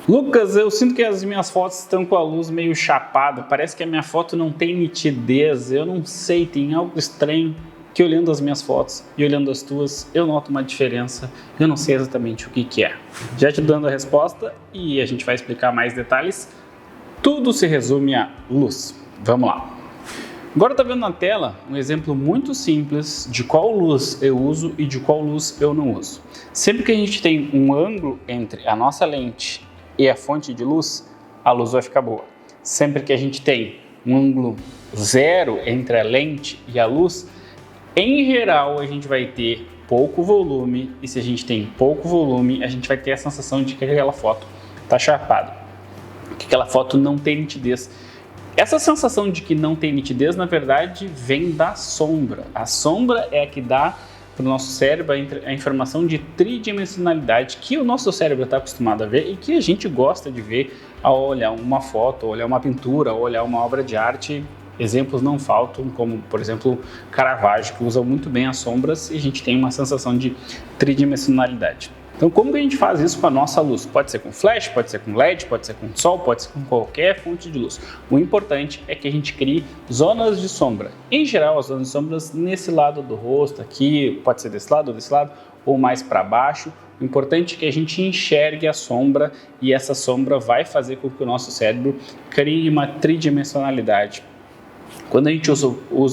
Lucas, eu sinto que as minhas fotos estão com a luz meio chapada, parece que a minha foto não tem nitidez, eu não sei, tem algo estranho que olhando as minhas fotos e olhando as tuas, eu noto uma diferença, eu não sei exatamente o que é. Já te dando a resposta e a gente vai explicar mais detalhes, tudo se resume a luz. Vamos lá. Agora tá vendo na tela um exemplo muito simples de qual luz eu uso e de qual luz eu não uso. Sempre que a gente tem um ângulo entre a nossa lente e a fonte de luz, a luz vai ficar boa. Sempre que a gente tem um ângulo zero entre a lente e a luz, em geral a gente vai ter pouco volume, e se a gente tem pouco volume, a gente vai ter a sensação de que aquela foto está chapada, que aquela foto não tem nitidez. Essa sensação de que não tem nitidez, na verdade, vem da sombra. A sombra é a que dá para o nosso cérebro a informação de tridimensionalidade que o nosso cérebro está acostumado a ver e que a gente gosta de ver ao olhar uma foto, ao olhar uma pintura, ao olhar uma obra de arte. Exemplos não faltam, como por exemplo Caravaggio, que usa muito bem as sombras e a gente tem uma sensação de tridimensionalidade. Então como que a gente faz isso com a nossa luz? Pode ser com flash, pode ser com LED, pode ser com sol, pode ser com qualquer fonte de luz. O importante é que a gente crie zonas de sombra. Em geral, as zonas de sombras nesse lado do rosto, aqui, pode ser desse lado ou mais para baixo. O importante é que a gente enxergue a sombra e essa sombra vai fazer com que o nosso cérebro crie uma tridimensionalidade. Quando a gente usa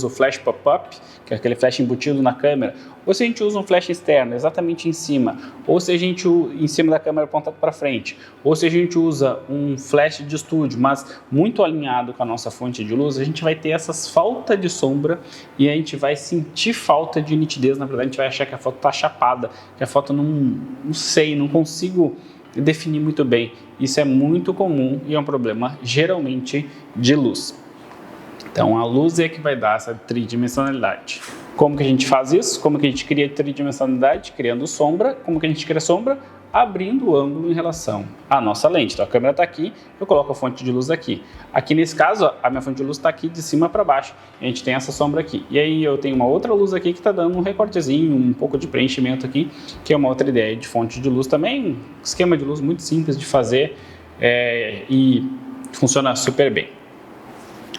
o flash pop-up, que é aquele flash embutido na câmera, ou se a gente usa um flash externo exatamente em cima, ou se a gente em cima da câmera apontado para frente, ou se a gente usa um flash de estúdio, mas muito alinhado com a nossa fonte de luz, a gente vai ter essas faltas de sombra e a gente vai sentir falta de nitidez. Na verdade, a gente vai achar que a foto está chapada, que a foto não consigo definir muito bem. Isso é muito comum e é um problema geralmente de luz. Então a luz é que vai dar essa tridimensionalidade. Como que a gente faz isso? Como que a gente cria tridimensionalidade? Criando sombra. Como que a gente cria sombra? Abrindo o ângulo em relação à nossa lente. Então a câmera está aqui, eu coloco a fonte de luz aqui. Aqui nesse caso, a minha fonte de luz está aqui de cima para baixo. A gente tem essa sombra aqui. E aí eu tenho uma outra luz aqui que está dando um recortezinho, um pouco de preenchimento aqui, que é uma outra ideia de fonte de luz também. Um esquema de luz muito simples de fazer e funciona super bem.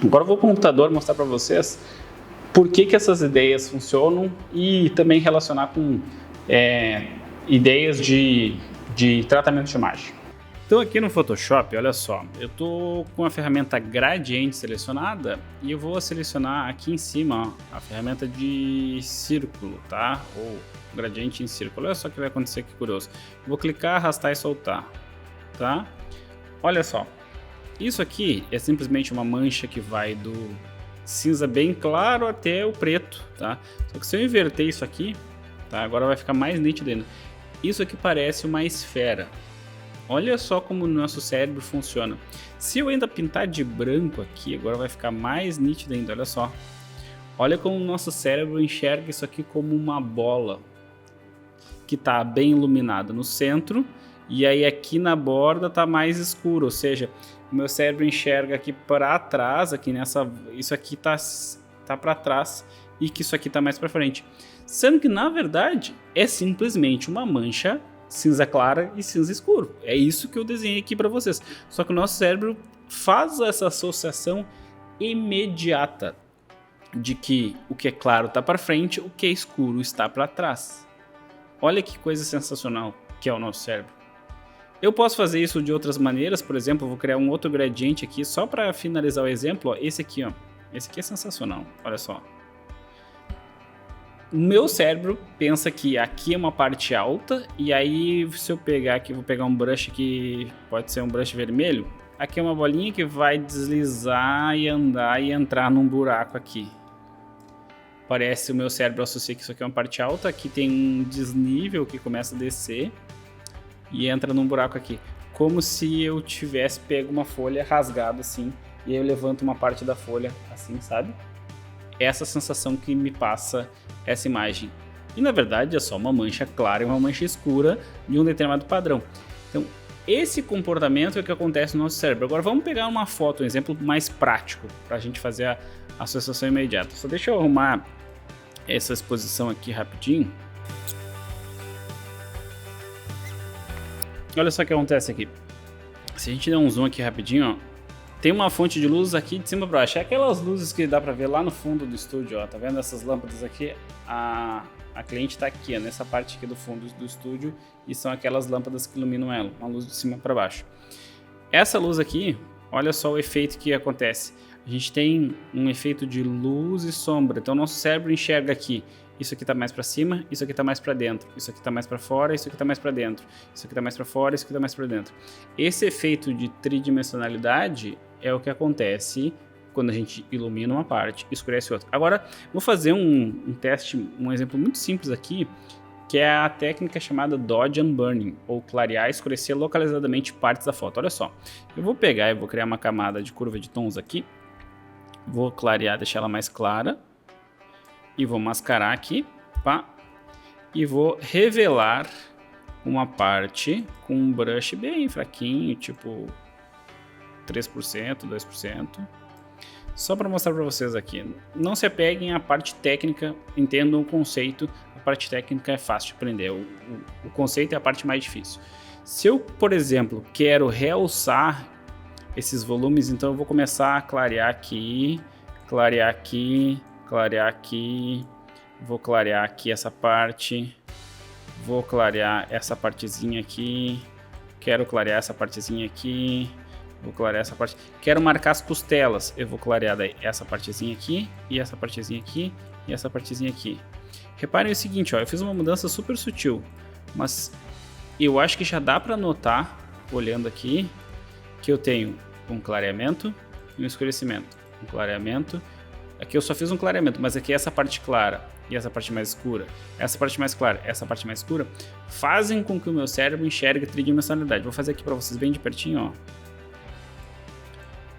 Agora eu vou para o computador mostrar para vocês por que essas ideias funcionam e também relacionar com ideias de tratamento de imagem. Então aqui no Photoshop, olha só, eu estou com a ferramenta Gradiente selecionada e eu vou selecionar aqui em cima ó, a ferramenta de círculo, tá? Ou gradiente em círculo. Olha só o que vai acontecer, que curioso. Vou clicar, arrastar e soltar, tá? Olha só. Isso aqui é simplesmente uma mancha que vai do cinza bem claro até o preto, tá? Só que se eu inverter isso aqui, tá? Agora vai ficar mais nítido ainda. Isso aqui parece uma esfera. Olha só como o nosso cérebro funciona. Se eu ainda pintar de branco aqui, agora vai ficar mais nítido ainda, olha só. Olha como o nosso cérebro enxerga isso aqui como uma bola que está bem iluminada no centro e aí aqui na borda está mais escuro, ou seja, o meu cérebro enxerga aqui para trás, aqui isso aqui tá para trás e que isso aqui tá mais para frente. Sendo que na verdade é simplesmente uma mancha cinza clara e cinza escuro. É isso que eu desenhei aqui para vocês. Só que o nosso cérebro faz essa associação imediata de que o que é claro está para frente, o que é escuro está para trás. Olha que coisa sensacional que é o nosso cérebro. Eu posso fazer isso de outras maneiras, por exemplo, eu vou criar um outro gradiente aqui, só para finalizar o exemplo, ó, esse aqui, ó. Esse aqui é sensacional, olha só. O meu cérebro pensa que aqui é uma parte alta, e aí se eu pegar aqui, vou pegar um brush que pode ser um brush vermelho, aqui é uma bolinha que vai deslizar e andar e entrar num buraco aqui. Parece o meu cérebro associa que isso aqui é uma parte alta, aqui tem um desnível que começa a descer, e entra num buraco aqui, como se eu tivesse pego uma folha rasgada assim, e aí eu levanto uma parte da folha assim, sabe? Essa sensação que me passa essa imagem. E na verdade é só uma mancha clara e uma mancha escura de um determinado padrão. Então esse comportamento é o que acontece no nosso cérebro. Agora vamos pegar uma foto, um exemplo mais prático, para a gente fazer a associação imediata. Só deixa eu arrumar essa exposição aqui rapidinho. Olha só o que acontece aqui. Se a gente der um zoom aqui rapidinho, ó, tem uma fonte de luz aqui de cima para baixo. É aquelas luzes que dá para ver lá no fundo do estúdio, ó. Tá vendo essas lâmpadas aqui? A cliente está aqui, ó, nessa parte aqui do fundo do estúdio, e são aquelas lâmpadas que iluminam ela, uma luz de cima para baixo. Essa luz aqui, olha só o efeito que acontece. A gente tem um efeito de luz e sombra. Então, nosso cérebro enxerga aqui. Isso aqui está mais para cima, isso aqui está mais para dentro, isso aqui está mais para fora, isso aqui está mais para dentro, isso aqui está mais para fora, isso aqui está mais para dentro. Esse efeito de tridimensionalidade é o que acontece quando a gente ilumina uma parte e escurece outra. Agora, vou fazer um teste, um exemplo muito simples aqui, que é a técnica chamada Dodge and Burning, ou clarear e escurecer localizadamente partes da foto. Olha só, eu vou pegar e vou criar uma camada de curva de tons aqui, vou clarear, deixar ela mais clara, e vou mascarar aqui, pá, e vou revelar uma parte com um brush bem fraquinho, tipo 3%, 2%, só para mostrar para vocês aqui. Não se apeguem à parte técnica, entendam o conceito, a parte técnica é fácil de aprender, o conceito é a parte mais difícil. Se eu, por exemplo, quero realçar esses volumes, então eu vou começar a clarear aqui, clarear aqui, clarear aqui, vou clarear aqui essa parte, vou clarear essa partezinha aqui, quero clarear essa partezinha aqui, vou clarear essa parte, quero marcar as costelas, eu vou clarear daí essa partezinha aqui, e essa partezinha aqui, e essa partezinha aqui. Reparem o seguinte, ó, eu fiz uma mudança super sutil, mas eu acho que já dá para notar, olhando aqui, que eu tenho um clareamento e um escurecimento, um clareamento. Aqui eu só fiz um clareamento, mas aqui essa parte clara e essa parte mais escura, essa parte mais clara, essa parte mais escura, fazem com que o meu cérebro enxergue tridimensionalidade. Vou fazer aqui para vocês bem de pertinho, ó.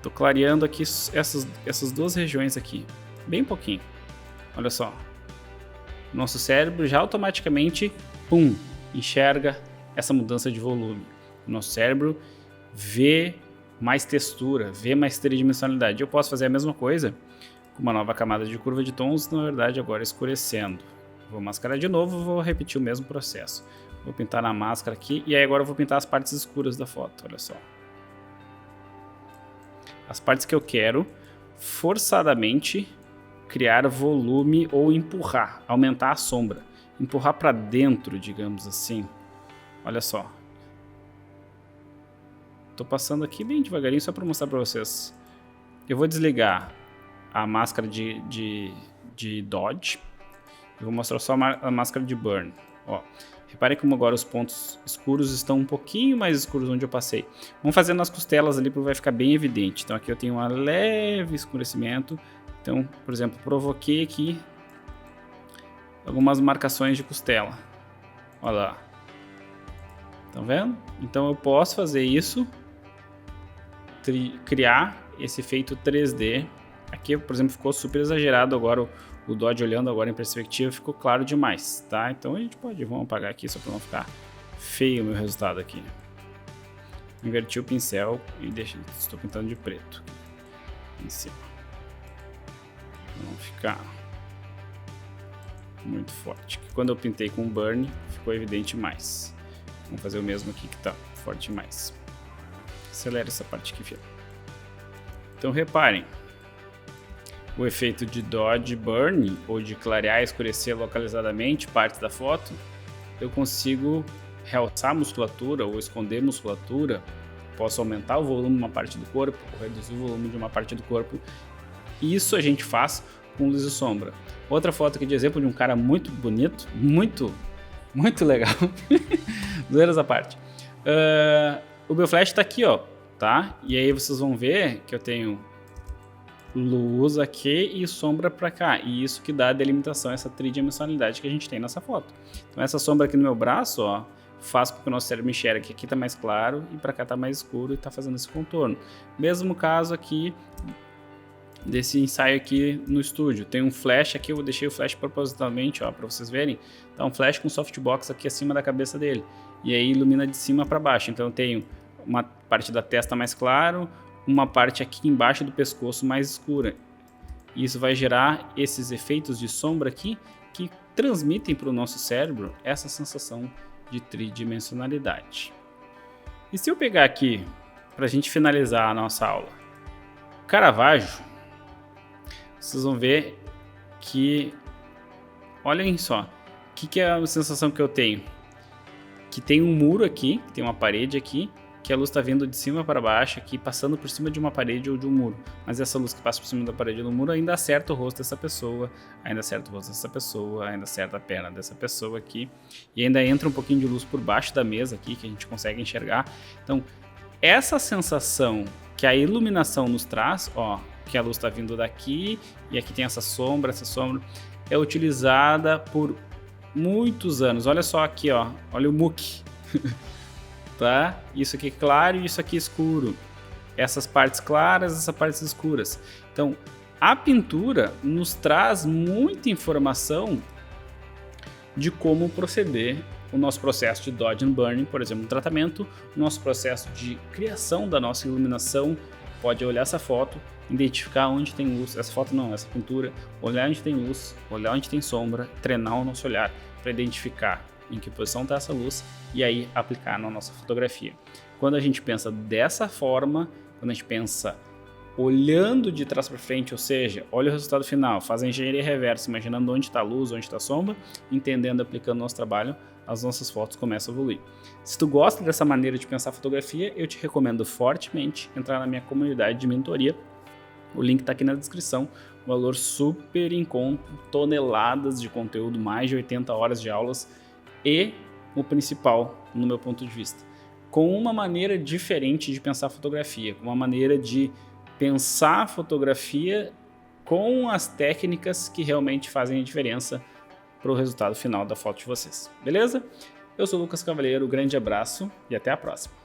Tô clareando aqui essas duas regiões aqui, bem pouquinho. Olha só. Nosso cérebro já automaticamente, pum, enxerga essa mudança de volume. O nosso cérebro vê mais textura, vê mais tridimensionalidade. Eu posso fazer a mesma coisa com uma nova camada de curva de tons, na verdade agora escurecendo. Vou mascarar de novo, vou repetir o mesmo processo. Vou pintar na máscara aqui e aí agora eu vou pintar as partes escuras da foto, olha só. As partes que eu quero forçadamente criar volume ou empurrar, aumentar a sombra, empurrar para dentro, digamos assim. Olha só. Tô passando aqui bem devagarinho só para mostrar para vocês. Eu vou desligar a máscara de Dodge. Eu vou mostrar só a máscara de Burn. Ó, reparem como agora os pontos escuros estão um pouquinho mais escuros onde eu passei. Vamos fazer nas costelas ali para vai ficar bem evidente. Então aqui eu tenho um leve escurecimento. Então, por exemplo, provoquei aqui algumas marcações de costela. Olha lá. Estão vendo? Então eu posso fazer isso, criar esse efeito 3D. Aqui, por exemplo, ficou super exagerado agora o Dodge olhando agora em perspectiva, ficou claro demais, tá? Então a gente vamos apagar aqui só para não ficar feio o meu resultado aqui. Inverti o pincel e estou pintando de preto em cima. Para não ficar muito forte. Quando eu pintei com Burn, ficou evidente mais. Vamos fazer o mesmo aqui que tá forte mais. Acelera essa parte aqui, filho. Então reparem, o efeito de Dodge Burn, ou de clarear e escurecer localizadamente partes da foto, eu consigo realçar a musculatura ou esconder musculatura, posso aumentar o volume de uma parte do corpo, ou reduzir o volume de uma parte do corpo. Isso a gente faz com luz e sombra. Outra foto aqui de exemplo de um cara muito bonito, muito legal. Zoeiras à parte. O meu flash tá aqui, ó, tá? E aí vocês vão ver que eu tenho luz aqui e sombra para cá, e isso que dá a delimitação, essa tridimensionalidade que a gente tem nessa foto. Então essa sombra aqui no meu braço, ó, faz com que o nosso cérebro enxergue que aqui tá mais claro e para cá tá mais escuro e tá fazendo esse contorno. Mesmo caso aqui desse ensaio aqui no estúdio, tem um flash aqui, eu deixei o flash propositalmente, ó, para vocês verem, tá um flash com softbox aqui acima da cabeça dele, e aí ilumina de cima para baixo. Então eu tenho uma parte da testa mais claro, uma parte aqui embaixo do pescoço mais escura. Isso vai gerar esses efeitos de sombra aqui que transmitem para o nosso cérebro essa sensação de tridimensionalidade. E se eu pegar aqui para a gente finalizar a nossa aula. Caravaggio, vocês vão ver que, olhem só, o que é a sensação que eu tenho? Que tem um muro aqui, tem uma parede aqui, que a luz está vindo de cima para baixo aqui, passando por cima de uma parede ou de um muro. Mas essa luz que passa por cima da parede ou do muro ainda acerta o rosto dessa pessoa, ainda acerta o rosto dessa pessoa, ainda acerta a perna dessa pessoa aqui. E ainda entra um pouquinho de luz por baixo da mesa aqui, que a gente consegue enxergar. Então, essa sensação que a iluminação nos traz, ó, que a luz está vindo daqui e aqui tem essa sombra é utilizada por muitos anos. Olha só aqui, ó, olha o muque. Tá? Isso aqui é claro e isso aqui é escuro. Essas partes claras, essas partes escuras. Então, a pintura nos traz muita informação de como proceder o nosso processo de dodge and burn, por exemplo, no tratamento, o nosso processo de criação da nossa iluminação. Pode olhar essa foto, identificar onde tem luz, essa foto não, essa pintura, olhar onde tem luz, olhar onde tem sombra, treinar o nosso olhar para identificar em que posição está essa luz e aí aplicar na nossa fotografia. Quando a gente pensa dessa forma, quando a gente pensa olhando de trás para frente, ou seja, olha o resultado final, faz a engenharia reversa, imaginando onde está a luz, onde está a sombra, entendendo, aplicando o nosso trabalho, as nossas fotos começam a evoluir. Se tu gosta dessa maneira de pensar fotografia, eu te recomendo fortemente entrar na minha comunidade de mentoria. O link está aqui na descrição. Valor super em conta, toneladas de conteúdo, mais de 80 horas de aulas e o principal, no meu ponto de vista, com uma maneira diferente de pensar fotografia, com uma maneira de pensar fotografia com as técnicas que realmente fazem a diferença para o resultado final da foto de vocês. Beleza? Eu sou o Lucas Cavaleiro, grande abraço e até a próxima.